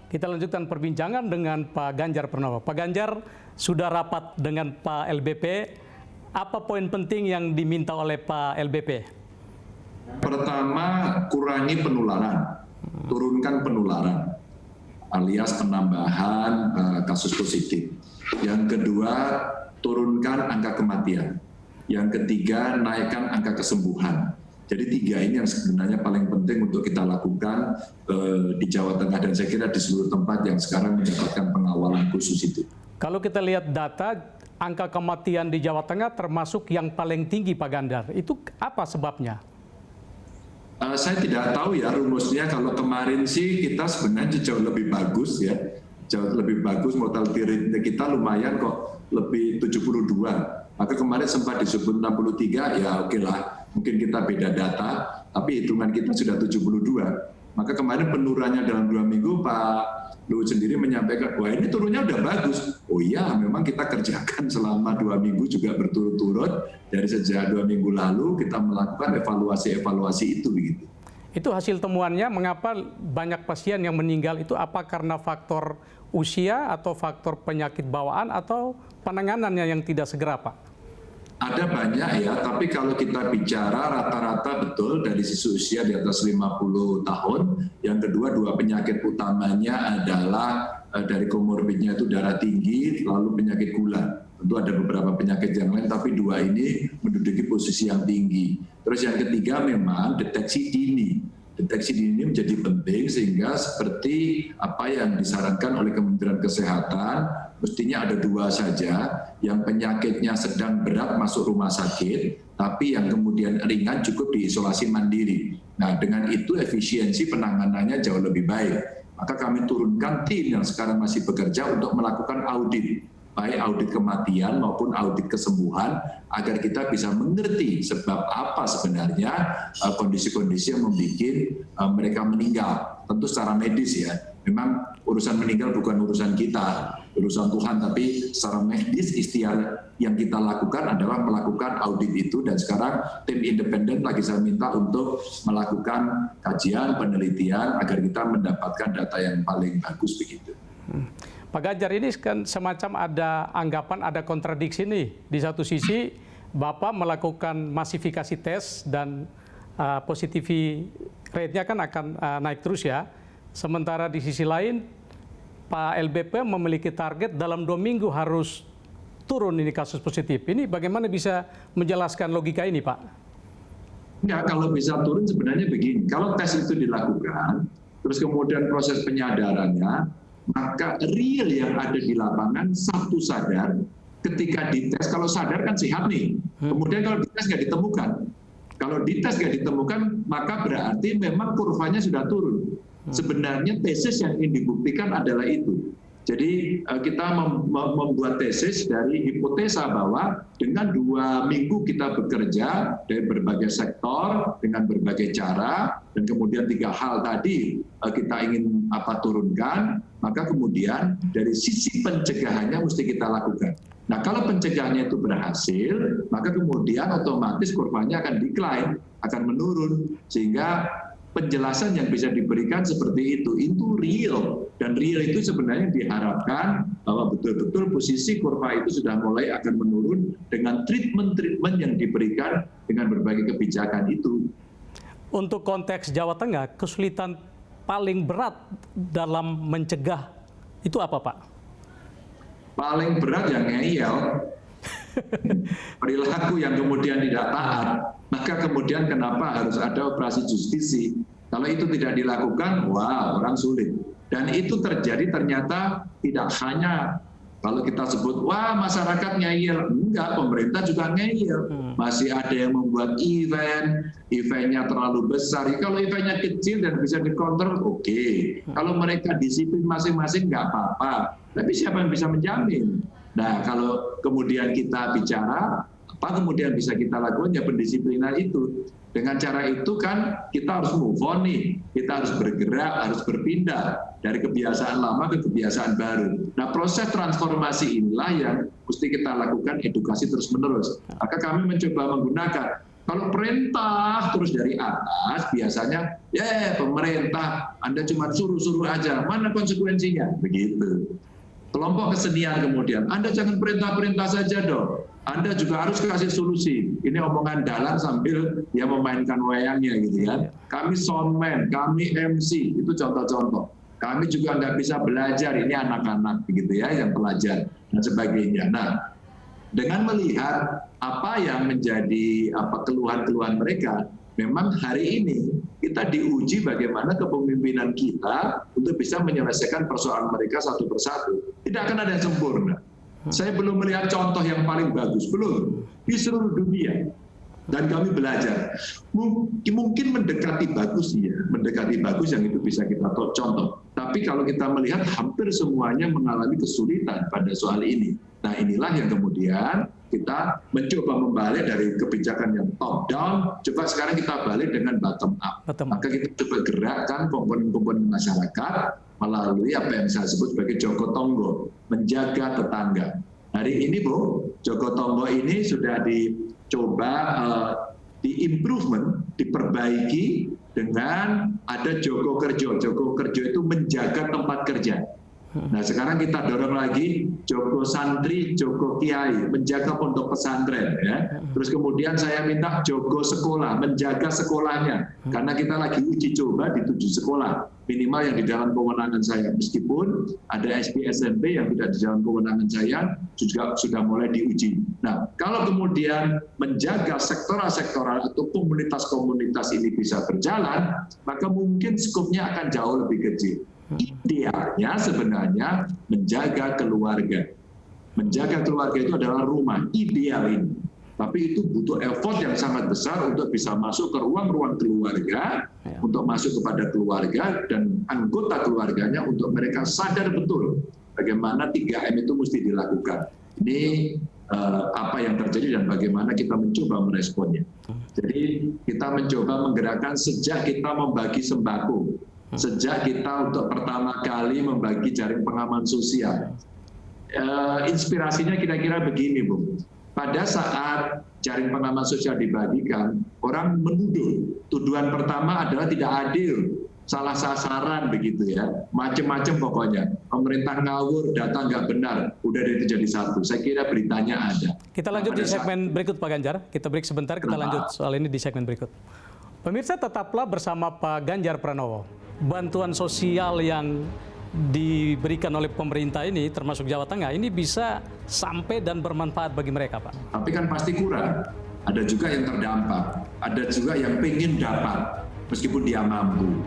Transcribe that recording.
Kita lanjutkan perbincangan dengan Pak Ganjar Pranowo. Pak Ganjar sudah rapat dengan Pak LBP. Apa poin penting yang diminta oleh Pak LBP? Pertama, kurangi penularan, turunkan penularan, alias penambahan kasus positif. Yang kedua, turunkan angka kematian. Yang ketiga, naikkan angka kesembuhan. Jadi tiga ini yang sebenarnya paling penting untuk kita lakukan di Jawa Tengah dan saya kira di seluruh tempat yang sekarang mendapatkan pengawalan khusus itu. Kalau kita lihat data, angka kematian di Jawa Tengah termasuk yang paling tinggi, Pak Ganjar. Itu apa sebabnya? Saya tidak tahu ya rumusnya. Kalau kemarin sih kita sebenarnya jauh lebih bagus ya. Jauh lebih bagus, mortality rate kita lumayan kok, lebih 72. Maka kemarin sempat disebut 63, ya oke lah. Mungkin kita beda data, tapi hitungan kita sudah 72. Maka kemarin penurunannya dalam 2 minggu, Pak Luhut sendiri menyampaikan, wah ini turunnya udah bagus. Oh iya, memang kita kerjakan selama 2 minggu juga berturut-turut. Dari sejak 2 minggu lalu kita melakukan evaluasi-evaluasi itu begitu. Itu hasil temuannya, mengapa banyak pasien yang meninggal itu apa karena faktor usia atau faktor penyakit bawaan atau penanganannya yang tidak segera, Pak? Ada banyak ya, tapi kalau kita bicara rata-rata betul dari sisi usia di atas 50 tahun. Yang kedua, dua penyakit utamanya adalah dari komorbidnya itu darah tinggi, lalu penyakit gula. Tentu ada beberapa penyakit yang lain, tapi dua ini menduduki posisi yang tinggi. Terus yang ketiga memang deteksi dini. Deteksi dini menjadi penting sehingga seperti apa yang disarankan oleh Kementerian Kesehatan, mestinya ada dua saja, yang penyakitnya sedang berat masuk rumah sakit, tapi yang kemudian ringan cukup diisolasi mandiri. Nah, dengan itu efisiensi penanganannya jauh lebih baik. Maka kami turunkan tim yang sekarang masih bekerja untuk melakukan audit, baik audit kematian maupun audit kesembuhan, agar kita bisa mengerti sebab apa sebenarnya kondisi-kondisi yang membuat mereka meninggal. Tentu secara medis ya, memang urusan meninggal bukan urusan kita, urusan Tuhan, tapi secara medis ikhtiar yang kita lakukan adalah melakukan audit itu, dan sekarang tim independen lagi saya minta untuk melakukan kajian, penelitian agar kita mendapatkan data yang paling bagus begitu. Pak Ganjar, ini kan semacam ada anggapan, ada kontradiksi nih. Di satu sisi, Bapak melakukan masifikasi tes dan positivity rate-nya kan akan naik terus ya. Sementara di sisi lain, Pak LBP memiliki target dalam 2 minggu harus turun ini kasus positif. Ini bagaimana bisa menjelaskan logika ini, Pak? Ya, kalau bisa turun sebenarnya begini. Kalau tes itu dilakukan, terus kemudian proses penyadarannya, maka real yang ada di lapangan satu sadar, ketika dites, kalau sadar kan sehat nih, kemudian kalau dites nggak ditemukan. Kalau dites nggak ditemukan, maka berarti memang kurvanya sudah turun. Sebenarnya tesis yang ingin dibuktikan adalah itu. Jadi kita membuat tesis dari hipotesa bahwa dengan 2 minggu kita bekerja dari berbagai sektor, dengan berbagai cara, dan kemudian 3 hal tadi kita ingin turunkan, maka kemudian dari sisi pencegahannya mesti kita lakukan. Nah, kalau pencegahannya itu berhasil, maka kemudian otomatis kurvanya akan decline, akan menurun, sehingga penjelasan yang bisa diberikan seperti itu real. Dan real itu sebenarnya diharapkan bahwa betul-betul posisi kurva itu sudah mulai akan menurun dengan treatment-treatment yang diberikan dengan berbagai kebijakan itu. Untuk konteks Jawa Tengah, kesulitan paling berat dalam mencegah itu apa, Pak? Paling berat yang ngeyel. Perilaku yang kemudian tidak taat, maka kemudian kenapa harus ada operasi justisi? Kalau itu tidak dilakukan, wah, orang sulit. Dan itu terjadi ternyata tidak hanya kalau kita sebut, wah masyarakat ngeyel. Enggak, pemerintah juga ngeyel. Masih ada yang membuat eventnya terlalu besar. Kalau eventnya kecil dan bisa dikontrol, oke. Kalau mereka disiplin masing-masing, nggak apa-apa. Tapi siapa yang bisa menjamin? Nah, kalau kemudian kita bicara, apa kemudian bisa kita lakukan, ya pendisiplinan itu. Dengan cara itu kan kita harus move on nih, kita harus bergerak, harus berpindah dari kebiasaan lama ke kebiasaan baru. Nah, proses transformasi inilah yang mesti kita lakukan edukasi terus-menerus. Maka kami mencoba menggunakan Kalau perintah terus dari atas, biasanya, ya pemerintah, Anda cuma suruh-suruh aja, mana konsekuensinya? Begitu. Kelompok kesenian kemudian, Anda jangan perintah-perintah saja dong. Anda juga harus kasih solusi. Ini omongan dalang sambil dia memainkan wayangnya gitu kan. Kami soundman, kami MC, itu contoh-contoh. Kami juga nggak bisa belajar, ini anak-anak begitu ya, yang pelajar dan sebagainya. Nah, dengan melihat apa yang menjadi keluhan-keluhan mereka, memang hari ini kita diuji bagaimana kepemimpinan kita untuk bisa menyelesaikan persoalan mereka satu persatu. Tidak akan ada yang sempurna. Saya belum melihat contoh yang paling bagus, belum. Di seluruh dunia. Dan kami belajar. Mungkin mendekati bagus, ya. Mendekati bagus yang itu bisa kita contoh. Tapi kalau kita melihat hampir semuanya mengalami kesulitan pada soal ini. Nah inilah yang kemudian kita mencoba membalik dari kebijakan yang top down, coba sekarang kita balik dengan bottom up. Maka kita coba gerakkan komponen-komponen masyarakat melalui apa yang saya sebut sebagai Jogotongo, menjaga tetangga. Hari ini Bu, Jogotongo ini sudah dicoba di-improvement, diperbaiki dengan ada Joko Kerjo. Joko Kerjo itu menjaga tempat kerja. Nah sekarang kita dorong lagi Joko Santri, Joko Kiai, menjaga pondok pesantren. Ya. Terus kemudian saya minta Joko Sekolah, menjaga sekolahnya. Karena kita lagi uji coba di 7 sekolah. Minimal yang di dalam kewenangan saya. Meskipun ada SD SMP yang tidak di dalam kewenangan saya, juga sudah mulai diuji. Nah kalau kemudian menjaga sektoral-sektoral atau komunitas-komunitas ini bisa berjalan, maka mungkin skopnya akan jauh lebih kecil. Idealnya sebenarnya menjaga keluarga. Menjaga keluarga itu adalah rumah ideal ini. Tapi itu butuh effort yang sangat besar untuk bisa masuk ke ruang-ruang keluarga, untuk masuk kepada keluarga dan anggota keluarganya untuk mereka sadar betul bagaimana 3M itu mesti dilakukan. Ini apa yang terjadi dan bagaimana kita mencoba meresponnya. Jadi kita mencoba menggerakkan sejak kita membagi sembako. Sejak kita untuk pertama kali membagi jaring pengaman sosial. Inspirasinya kira-kira begini, Bu. Pada saat jaring pengaman sosial dibagikan, orang menuduh. Tuduhan pertama adalah tidak adil, salah sasaran begitu ya. Macam-macam pokoknya. Pemerintah ngawur, data nggak benar. Udah itu jadi satu. Saya kira beritanya ada. Kita lanjut di segmen berikut Pak Ganjar. Kita break sebentar, kita lanjut soal ini di segmen berikut. Pemirsa, tetaplah bersama Pak Ganjar Pranowo. Bantuan sosial yang diberikan oleh pemerintah ini, termasuk Jawa Tengah, ini bisa sampai dan bermanfaat bagi mereka, Pak. Tapi kan pasti kurang. Ada juga yang terdampak, ada juga yang pengen dapat, meskipun dia mampu.